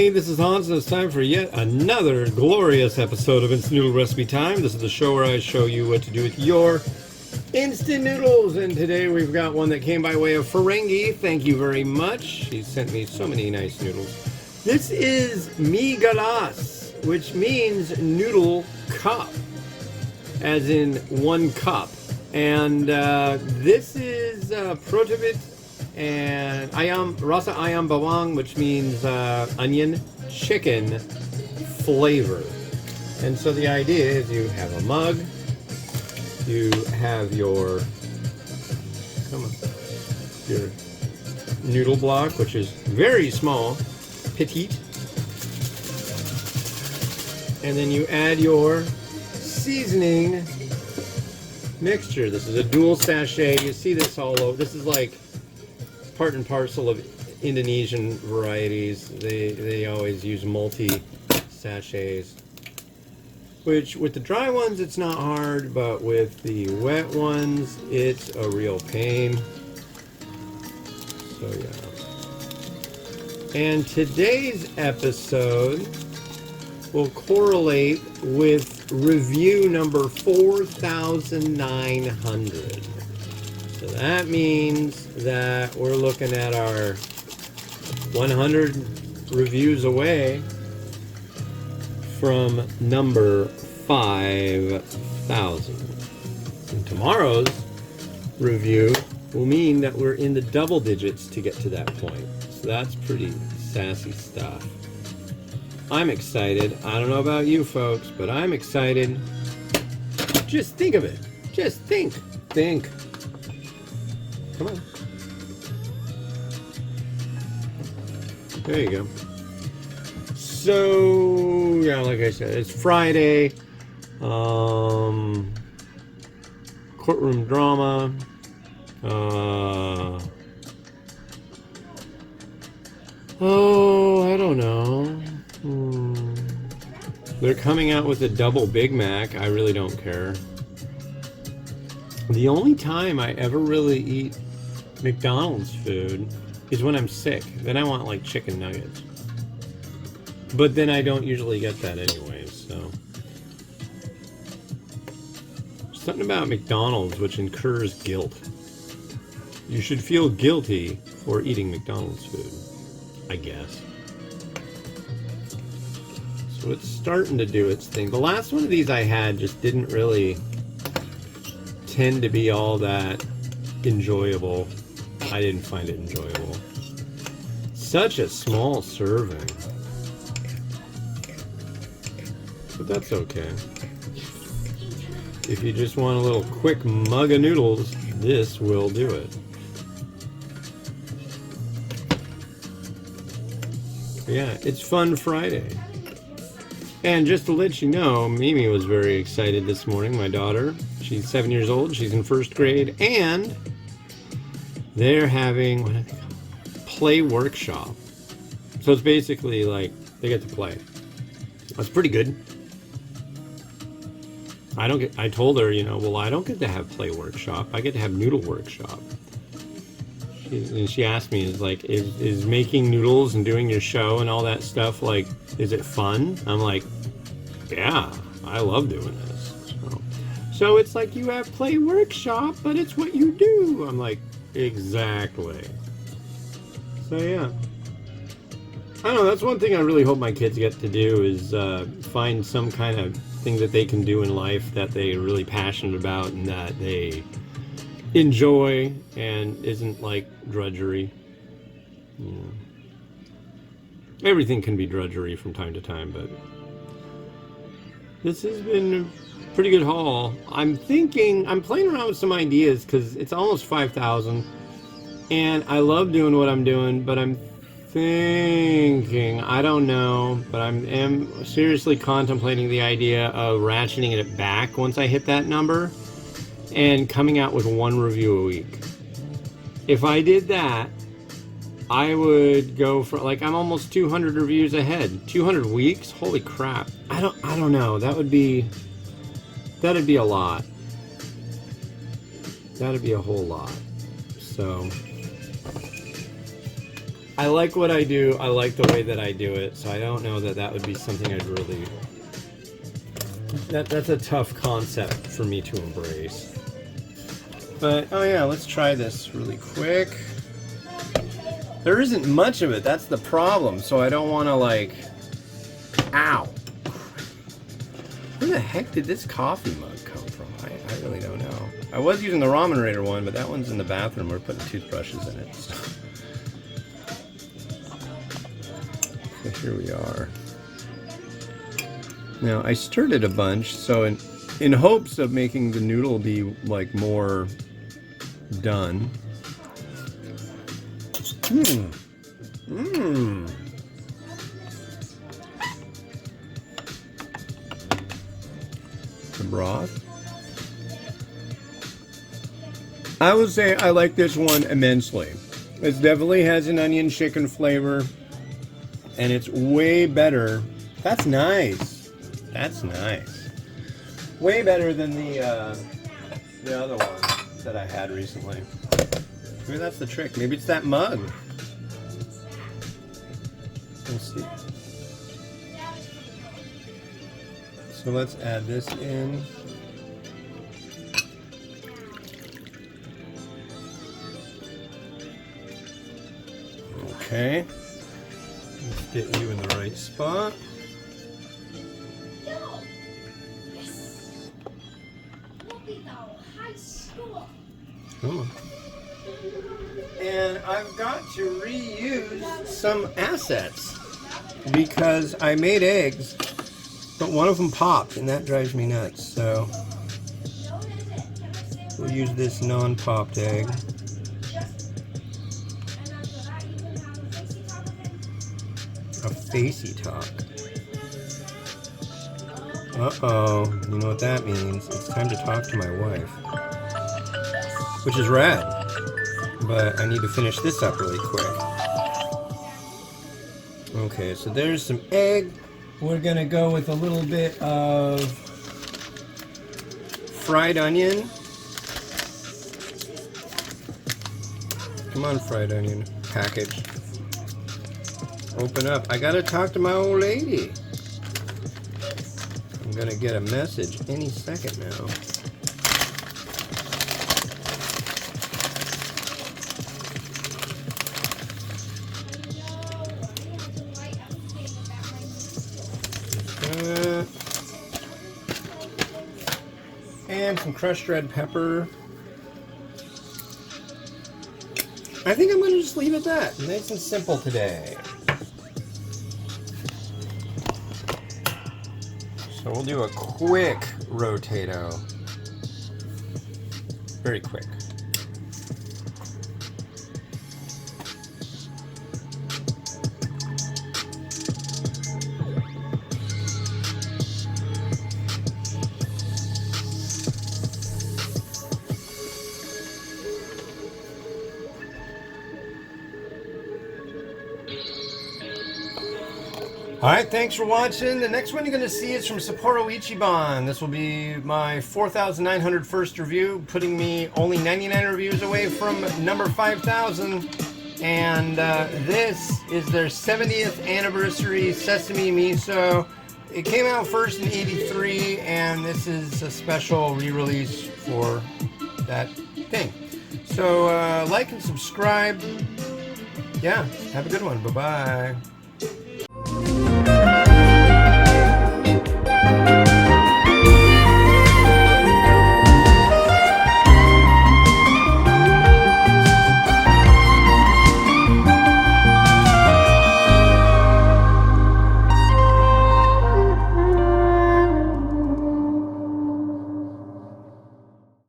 everybody, this is Hans, and it's time for yet another glorious episode of Instant Noodle Recipe Time. This is the show where I show you what to do with your instant noodles, and today we've got one that came by way of Ferengi. Thank you very much. She sent me so many nice noodles. This is Migelas, which means noodle cup, as in 1 cup. And this is Protevit and Ayam, Rasa Ayam Bawang, which means onion chicken flavor. And so the idea is you have a mug, you have your noodle block, which is very small, petite, and then you add your seasoning mixture. This is a dual sachet. You see this all over. This is like part and parcel of Indonesian varieties. They always use multi-sachets, which with the dry ones it's not hard, but with the wet ones it's a real pain. So yeah. And today's episode will correlate with review number 4,900. So that means that we're looking at our 100 reviews away from number 5,000. And tomorrow's review will mean that we're in the double digits to get to that point. So that's pretty sassy stuff. I'm excited. I don't know about you folks, but I'm excited. Just think of it. Just think. Think. Come on. There you go. So, yeah, like I said, it's Friday. Courtroom drama. Oh, I don't know. They're coming out with a double Big Mac. I really don't care. The only time I ever really eat McDonald's food is when I'm sick. Then I want like chicken nuggets. But then I don't usually get that anyway, so. Something about McDonald's which incurs guilt. You should feel guilty for eating McDonald's food, I guess. So it's starting to do its thing. The last one of these I had just didn't really tend to be all that enjoyable. I didn't find it enjoyable. Such a small serving. But that's okay. If you just want a little quick mug of noodles, this will do it. Yeah, it's Fun Friday. And just to let you know, Mimi was very excited this morning, my daughter. She's 7 years old, she's in 1st grade, and they're having, what do they call it? Play workshop. So it's basically like, they get to play. That's pretty good. I told her, you know, well, I don't get to have play workshop, I get to have noodle workshop. And she asked me, is making noodles and doing your show and all that stuff, like, is it fun? I'm like, yeah, I love doing this. So it's like you have play workshop, but it's what you do. I'm like, exactly. So yeah. I don't know, that's one thing I really hope my kids get to do is find some kind of thing that they can do in life that they're really passionate about and that they enjoy and isn't like drudgery. You know. Everything can be drudgery from time to time, but this has been a pretty good haul. I'm playing around with some ideas because it's almost 5,000 and I love doing what I'm doing, but I'm thinking, I don't know, but I am seriously contemplating the idea of ratcheting it back once I hit that number and coming out with 1 review a week. If I did that, I would go for, like, I'm almost 200 reviews ahead. 200 weeks? Holy crap. I don't know. That'd be a lot. That'd be a whole lot. So I like what I do. I like the way that I do it. So I don't know that that would be something I'd really... That's a tough concept for me to embrace. But, oh yeah, let's try this really quick. There isn't much of it. That's the problem. So I don't want to, like... Ow! Where the heck did this coffee mug come from? I really don't know. I was using the Ramen Raider one, but that one's in the bathroom. We're putting toothbrushes in it. So here we are. Now, I stirred it a bunch, so in hopes of making the noodle be, like, more done. The broth. I would say I like this one immensely. It definitely has an onion chicken flavor, and it's way better. That's nice. That's nice. Way better than the other one that I had recently. Maybe that's the trick. Maybe it's that mug. Let's see. So let's add this in. Okay. Let's get you in the right spot. Oh. And I've got to reuse some assets because I made eggs, but one of them popped, and that drives me nuts. So we'll use this non-popped egg. A facey talk. Uh-oh. You know what that means? It's time to talk to my wife. Which is rad. But I need to finish this up really quick. Okay, so there's some egg. We're gonna go with a little bit of fried onion. Come on, fried onion package. Open up. I gotta talk to my old lady. I'm gonna get a message any second now. And some crushed red pepper. I think I'm going to just leave it at that. Nice and simple today. So we'll do a quick rotato. Very quick. Alright, thanks for watching. The next one you're going to see is from Sapporo Ichiban. This will be my 4,900 first review, putting me only 99 reviews away from number 5,000. And this is their 70th anniversary sesame miso. It came out first in '83, and this is a special re-release for that thing. So like and subscribe. Yeah, have a good one. Bye-bye.